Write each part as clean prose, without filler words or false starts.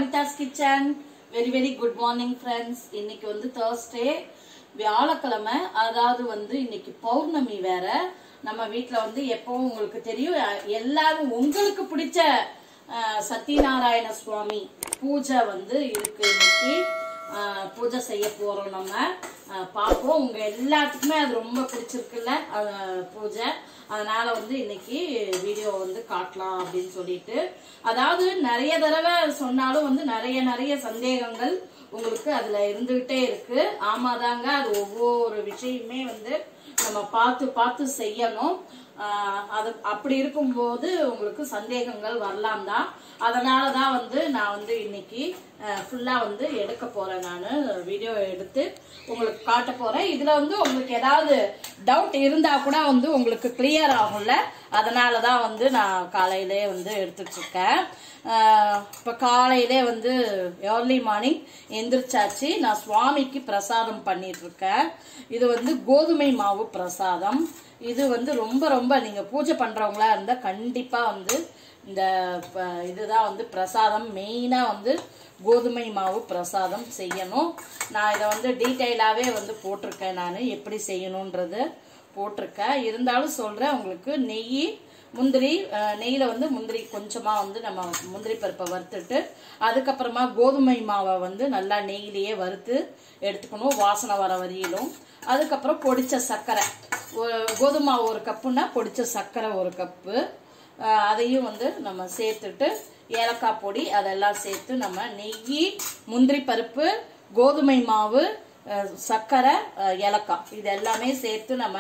Vanita's Kitchen. Very good morning friends. இன்னைக்கு வந்து Thursday வியாழக்கிழமை, அதாவது வந்து இன்னைக்கு பௌர்ணமி வேற. நம்ம வீட்ல வந்து எப்பவும் உங்களுக்கு தெரியும், எல்லாரும் உங்களுக்கு பிடிச்ச சத்யநாராயண சுவாமி பூஜை வந்து இருக்கு. இன்னைக்கு பூஜை செய்ய போறோம். நம்ம பாப்போம். உங்க எல்லாத்துக்குமே அது ரொம்ப பிடிச்சிருக்குல்ல பூஜை. அதனால வந்து இன்னைக்கு வீடியோ வந்து காட்டலாம் அப்படின்னு சொல்லிட்டு, அதாவது நிறைய தடவை சொன்னாலும் வந்து நிறைய சந்தேகங்கள் உங்களுக்கு அதுல இருந்துகிட்டே இருக்கு. ஆமாதாங்க, அது ஒவ்வொரு விஷயமே வந்து நம்ம பார்த்து செய்யணும். அது அப்படி இருக்கும்போது உங்களுக்கு சந்தேகங்கள் வரலாம் தான். அதனாலதான் வந்து நான் வந்து இன்னைக்கு ஃபுல்லா வந்து எடுக்க போறேன். நான் வீடியோ எடுத்து உங்களுக்கு காட்ட போறேன். இதுல வந்து உங்களுக்கு ஏதாவது டவுட் இருந்தா கூட வந்து உங்களுக்கு கிளியர் ஆகும்ல. அதனாலதான் வந்து நான் காலையிலே வந்து எடுத்துட்டு இருக்கேன். இப்ப காலையிலே வந்து ஏர்லி மார்னிங் எந்திரிச்சாச்சு. நான் சுவாமிக்கு பிரசாதம் பண்ணிட்டு இருக்கேன். இது வந்து கோதுமை மாவு பிரசாதம். இது வந்து ரொம்ப நீங்க பூஜை பண்றவங்களா இருந்தா கண்டிப்பா வந்து இந்த இதுதான் வந்து பிரசாதம். மெயினா வந்து கோதுமை மாவு பிரசாதம் செய்யணும். நான் இதை வந்து டீட்டெயிலாவே வந்து போட்டிருக்கேன். நான் எப்படி செய்யணும்ன்றது போட்டிருக்கேன். இருந்தாலும் சொல்றேன் உங்களுக்கு. நெய், முந்திரி, நெய்யில வந்து முந்திரி கொஞ்சமா வந்து நம்ம முந்திரி பருப்பை வறுத்துட்டு, அதுக்கப்புறமா கோதுமை மாவை வந்து நல்லா நெய்யிலேயே வறுத்து எடுத்துக்கணும், வாசனை வர வரையிலும். அதுக்கப்புறம் பொடிச்ச சர்க்கரை, கோதுமை மாவு 1 கப்புன்னா பொடிச்ச சர்க்கரை 1 கப்பு, அதையும் வந்து நம்ம சேர்த்துட்டு, ஏலக்காய் பொடி அதெல்லாம் சேர்த்து நம்ம நெய், முந்திரி பருப்பு, கோதுமை மாவு, சர்க்கரை, ஏலக்காய் இது எல்லாமே சேர்த்து நம்ம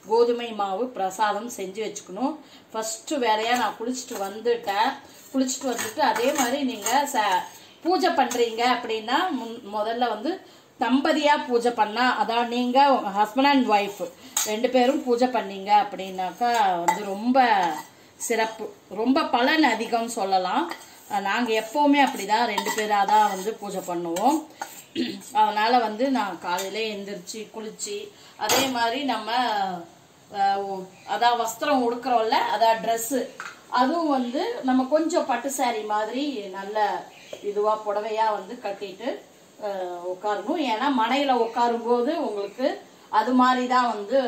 கோதுமை மாவு பிரசாதம் செஞ்சு வச்சுக்கணும். ஃபர்ஸ்ட் வேலையா நான் குளிச்சுட்டு வந்துட்டு அதே மாதிரி நீங்க பூஜை பண்றீங்க அப்படின்னா முதல்ல வந்து தம்பதியா பூஜை பண்ணா, அதாவது நீங்க ஹஸ்பண்ட் அண்ட் ஒய்ஃப் 2 பேரும் பூஜை பண்ணீங்க அப்படின்னாக்கா வந்து ரொம்ப சிறப்பு, ரொம்ப பலன் அதிகம் சொல்லலாம். நாங்க எப்பவுமே அப்படிதான் 2 பேரா தான் வந்து பூஜை பண்ணுவோம். அதனால வந்து நான் காலையில எந்திரிச்சு குளிச்சு, அதே மாதிரி நம்ம அதான் வஸ்திரம் உடுக்கிறோம்ல, அதான் ட்ரெஸ், அதுவும் வந்து நம்ம கொஞ்சம் பட்டு சாரி மாதிரி நல்ல இதுவா புடவையா வந்து கட்டிட்டு உட்காரணும். ஏன்னா மனையில உட்காரும் போது உங்களுக்கு அது மாதிரி தான் வந்து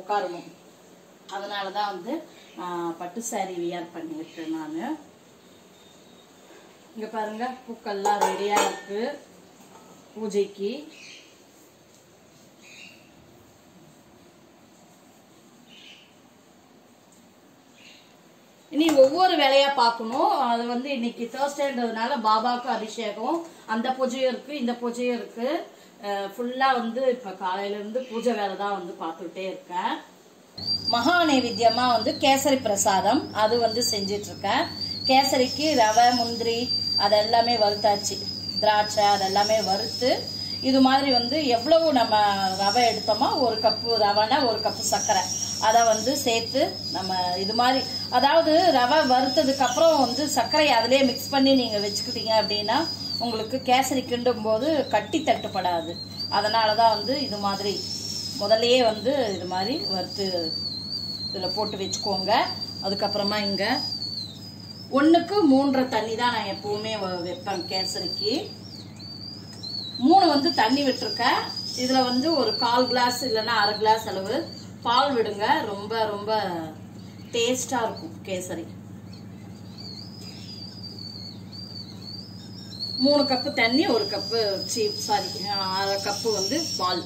உட்காரணும். அதனாலதான் வந்து பட்டு சாரி வியர் பண்ணிருக்கேன் நான். இங்க பாருங்க, பூக்கள்லாம் ரெடியா இருக்கு பூஜைக்கு. இனி ஒவ்வொரு வேலையா பார்க்கணும். அது வந்து இன்னைக்கு Thursdayன்றதுனால பாபாவுக்கு அபிஷேகம், அந்த பூஜையும் இருக்கு, இந்த பூஜையும் இருக்கு. ஃபுல்லா வந்து இப்ப காலையில இருந்து பூஜை வேலை தான் வந்து பார்த்துட்டே இருக்கேன். மகா நைவேத்தியமா வந்து கேசரி பிரசாதம் அது வந்து செஞ்சிட்டு இருக்கேன். கேசரிக்கு ரவை, முந்திரி அதெல்லாமே வறுத்தாச்சு, திராட்சை அதெல்லாமே வறுத்து, இது மாதிரி வந்து எவ்வளவு நம்ம ரவை எடுத்தோமோ 1 கப்பு ரவைனா 1 கப்பு சர்க்கரை அதை வந்து சேர்த்து நம்ம இது மாதிரி, அதாவது ரவை வறுத்ததுக்கு அப்புறம் வந்து சர்க்கரையை அதிலே மிக்ஸ் பண்ணி நீங்க வச்சுக்கிட்டீங்க அப்படின்னா உங்களுக்கு கேசரி கிண்டும் போது கட்டி தட்டுப்படாது. அதனாலதான் வந்து இது மாதிரி முதல்லயே வந்து இது மாதிரி வறுத்து இதுல போட்டு வச்சுக்கோங்க. அதுக்கப்புறமா இங்க 1க்கு 3 தண்ணி தான் நான் எப்பவுமே வைப்பேன். கேசரிக்கு 3 வந்து தண்ணி விட்டுருக்கேன். இதுல வந்து ஒரு 1/4 கிளாஸ் இல்லைன்னா 1/2 கிளாஸ் அளவு பால் விடுங்க. ரொம்ப டேஸ்டா இருக்கும் கேசரி. 3 கப்பு தண்ணி, 1 கப்பு 1/2 கப்பு வந்து பால்.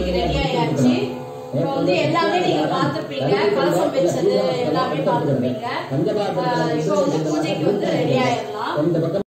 பூஜைக்கு ரெடி ஆயாச்சு. இப்போ வந்து எல்லாமே நீங்க பார்த்திருப்பீங்க, கலசம் வச்சது எல்லாமே பார்த்திருப்பீங்க. இப்போ வந்து பூஜைக்கு வந்து ரெடி ஆயிடலாம்.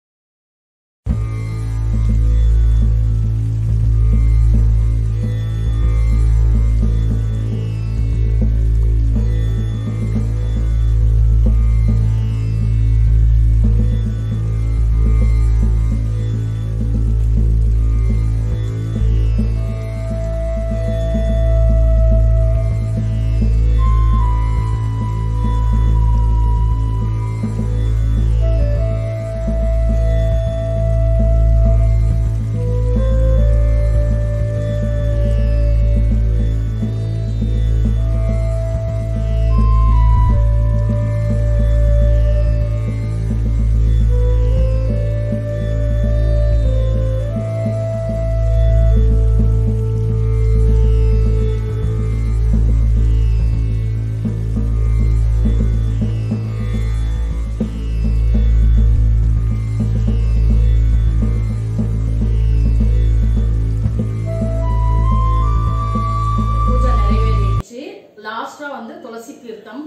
துளசி தீர்த்தம்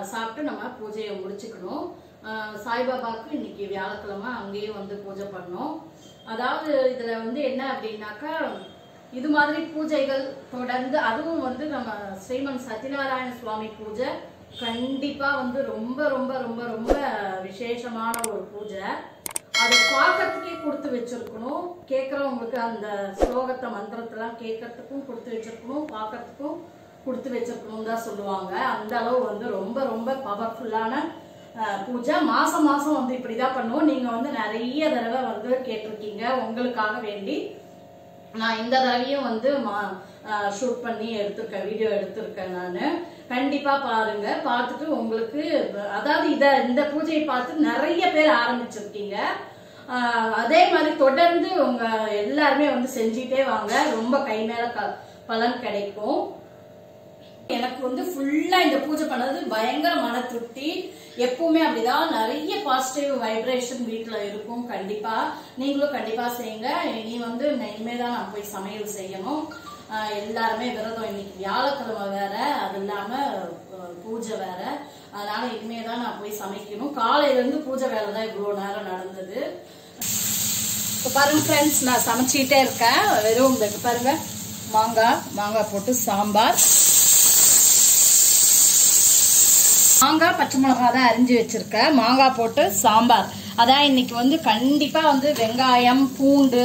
சாப்பிட்டு நம்ம பூஜையை முடிச்சுக்கணும். சாய்பாபாவுக்கு இன்னைக்கு வியாழக்கிழமை அங்கேயும் வந்து பூஜை பண்ணோம். அதாவது இதுல வந்து என்ன அப்படின்னாக்கா, இது மாதிரி பூஜைகள் தொடர்ந்து, அதுவும் வந்து நம்ம ஸ்ரீமன் சத்யநாராயண சுவாமி பூஜை கண்டிப்பா வந்து ரொம்ப ரொம்ப ரொம்ப ரொம்ப விசேஷமான ஒரு பூஜை. அதை பார்க்கறதுக்கே கொடுத்து வச்சிருக்கணும். கேட்கறவங்களுக்கு அந்த ஸ்லோகத்தை மந்திரத்தெல்லாம் கேட்கறதுக்கும் கொடுத்து வச்சிருக்கணும், பார்க்கறதுக்கும் கொடுத்து வச்சிருக்கணும் தான் சொல்லுவாங்க. அந்த அளவு வந்து ரொம்ப ரொம்ப பவர்ஃபுல்லான பூஜை. மாசம் மாசம் வந்து இப்படிதான் பண்ணுவோம். நீங்க வந்து நிறைய தடவை வந்து கேட்டிருக்கீங்க. உங்களுக்காக வேண்டி நான் இந்த தடவையும் வந்து ஷூட் பண்ணி எடுத்திருக்கேன், வீடியோ எடுத்திருக்கேன். நான் கண்டிப்பா பாருங்க. பார்த்துட்டு உங்களுக்கு, அதாவது இந்த பூஜையை பார்த்து நிறைய பேர் ஆரம்பிச்சிருக்கீங்க. அதே மாதிரி தொடர்ந்து உங்க எல்லாருமே வந்து செஞ்சுட்டே வாங்க. ரொம்ப கை மேல பலன் கிடைக்கும். எனக்கு வந்து ஃபுல்லா இந்த பூஜை பண்ணது பயங்கர மன திருப்தி. எப்பவுமே அப்படிதான், நிறைய பாசிட்டிவ் வைப்ரேஷன் வீட்டுல இருக்கும். கண்டிப்பா நீங்களும் கண்டிப்பா செய்யுங்க. இனி வந்து இனிமேதான் நான் போய் சமையல் செய்யணும். எல்லாருமே விரதம், இன்னைக்கு வியாழக்கிழமை வேற, அது இல்லாம பூஜை வேற. அதனால இனிமேதான் நான் போய் சமைக்கணும். காலையில இருந்து பூஜை வேலை தான் இவ்வளவு நேரம் நடந்தது. இப்ப பாருங்க ஃப்ரெண்ட்ஸ், நான் சமைச்சிட்டே இருக்கேன். வெறும் பாருங்க, மாங்காய் போட்டு சாம்பார், மாங்காய் பச்சை மிளகா தான் அரிஞ்சு வச்சிருக்கேன். மாங்காய் போட்டு சாம்பார். அதான் இன்னைக்கு வந்து கண்டிப்பா வந்து வெங்காயம், பூண்டு,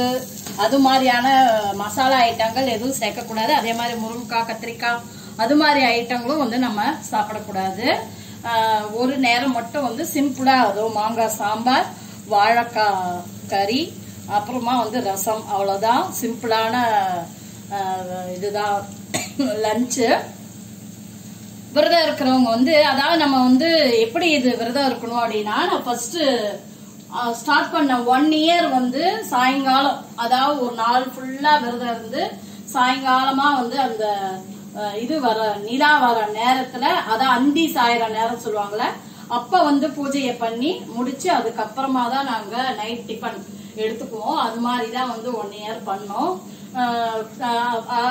அது மாதிரியான மசாலா ஐட்டங்கள் எதுவும் சேர்க்கக்கூடாது. அதே மாதிரி முருங்கைக்காய், கத்திரிக்காய், அது மாதிரி ஐட்டங்களும் வந்து நம்ம சாப்பிடக்கூடாது. ஒரு நேரம் மட்டும் வந்து சிம்பிளா அதுவும் மாங்காய் சாம்பார், வாழைக்காய் கறி, அப்புறமா வந்து ரசம், அவ்வளவுதான். சிம்பிளான இதுதான் லஞ்சு. விரதம் இருக்கிறவங்க வந்து, அதாவது நம்ம வந்து எப்படி இது விரதம் இருக்கணும் அப்படின்னா, நான் ஃபர்ஸ்ட் ஸ்டார்ட் பண்ண 1 இயர் வந்து சாயங்காலம், அதாவது ஒரு நாள் ஃபுல்லா விரதம் இருந்து சாயங்காலமா வந்து அந்த இது வர நிலா வர நேரத்துல, அதான் அந்தி சாயிற நேரம் சொல்லுவாங்கல்ல, அப்ப வந்து பூஜையை பண்ணி முடிச்சு அதுக்கப்புறமா தான் நாங்க நைட் டிஃபன் எடுத்துக்குவோம். அது மாதிரிதான் வந்து 1 இயர் பண்ணோம்.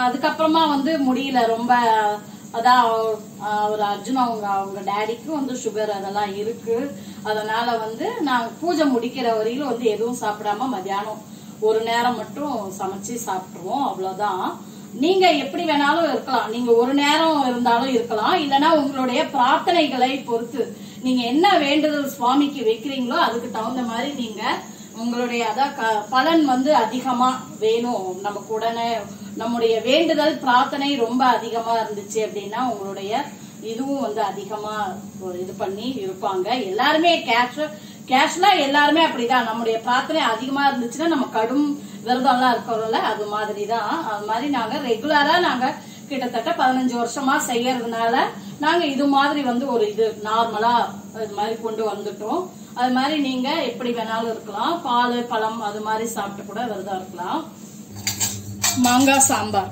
அதுக்கப்புறமா வந்து முடியல ரொம்ப. அதான் ஒரு அர்ஜுன் அவங்க டேடிக்கும் வந்து சுகர் அதெல்லாம் இருக்கு. அதனால வந்து நாங்க பூஜை முடிக்கிற வரையிலும் வந்து எதுவும் சாப்பிடாம மத்தியானம் ஒரு நேரம் மட்டும் சமைச்சு சாப்பிட்டுருவோம். அவ்வளவுதான். நீங்க எப்படி வேணாலும் இருக்கலாம். நீங்க ஒரு நேரம் இருந்தாலும் இருக்கலாம். இல்லைன்னா உங்களுடைய பிரார்த்தனைகளை பொறுத்து நீங்க என்ன வேண்டுதல் சுவாமிக்கு வைக்கிறீங்களோ அதுக்கு தகுந்த மாதிரி நீங்க உங்களுடைய பலன் வந்து அதிகமா வேணும். நமக்கு உடனே நம்முடைய வேண்டுதல் பிரார்த்தனை ரொம்ப அதிகமா இருந்துச்சு அப்படின்னா உங்களுடைய இதுவும் வந்து அதிகமா இது பண்ணி இருப்பாங்க. எல்லாருமே கேஷ்ல எல்லாருமே அப்படிதான். நம்முடைய பிரார்த்தனை அதிகமா இருந்துச்சுன்னா நம்ம கடும் விரதம் எல்லாம் இருக்கிறோம்ல, அது மாதிரிதான். அது மாதிரி நாங்க ரெகுலரா நாங்க கிட்டத்தட்ட 15 வருஷமா செய்யறதுனால நாங்க இது மாதிரி வந்து ஒரு இது நார்மலா இது மாதிரி கொண்டு வந்துட்டோம். அது மாதிரி நீங்க எப்படி வேணாலும் இருக்கலாம். பால், பழம் அது மாதிரி சாப்பிட்டு கூட விரதம் இருக்கலாம். மாங்காய் சாம்பார்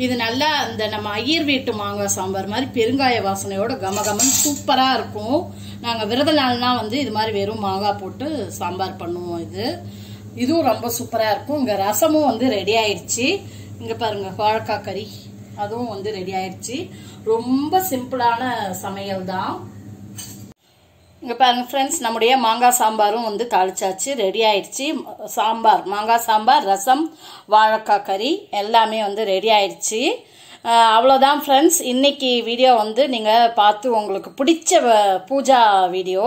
இது நல்லா இந்த நம்ம ஐயர் வீட்டு மாங்காய் சாம்பார் மாதிரி பெருங்காய வாசனையோட கமகமன் சூப்பரா இருக்கும். நாங்க விரத நாள்னா வந்து இது மாதிரி வெறும் மாங்காய் போட்டு சாம்பார் பண்ணுவோம். இதுவும் ரொம்ப சூப்பராக இருக்கும். இங்கே ரசமும் வந்து ரெடி ஆயிடுச்சு. இங்கே பாருங்க வாழைக்காய் கறி அதுவும் வந்து ரெடி ஆயிடுச்சு. ரொம்ப சிம்பிளான சமையல் தான். இங்கே பாருங்க ஃப்ரெண்ட்ஸ், நம்முடைய மாங்காய் சாம்பாரும் வந்து தாளிச்சாச்சு, ரெடி ஆயிடுச்சு. சாம்பார், மாங்காய் சாம்பார், ரசம், வாழைக்காய் கறி எல்லாமே வந்து ரெடி ஆயிடுச்சு. அவ்வளோதான் ஃப்ரெண்ட்ஸ். இன்னைக்கு வீடியோ வந்து நீங்கள் பார்த்து உங்களுக்கு பிடிச்ச பூஜா வீடியோ,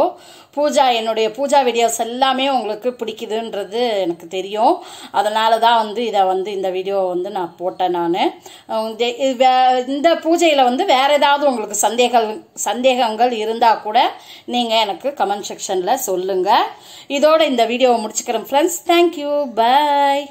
என்னுடைய பூஜா வீடியோஸ் எல்லாமே உங்களுக்கு பிடிக்குதுன்றது எனக்கு தெரியும். அதனால தான் வந்து இதை வந்து இந்த வீடியோ வந்து நான் போட்டேன். நான் இந்த பூஜையில் வந்து வேறு ஏதாவது உங்களுக்கு சந்தேகங்கள் இருந்தால் கூட நீங்கள் எனக்கு கமெண்ட் செக்ஷனில் சொல்லுங்கள். இதோட இந்த வீடியோவை முடிச்சுக்கிறேன் ஃப்ரெண்ட்ஸ். தேங்க்யூ, பாய்.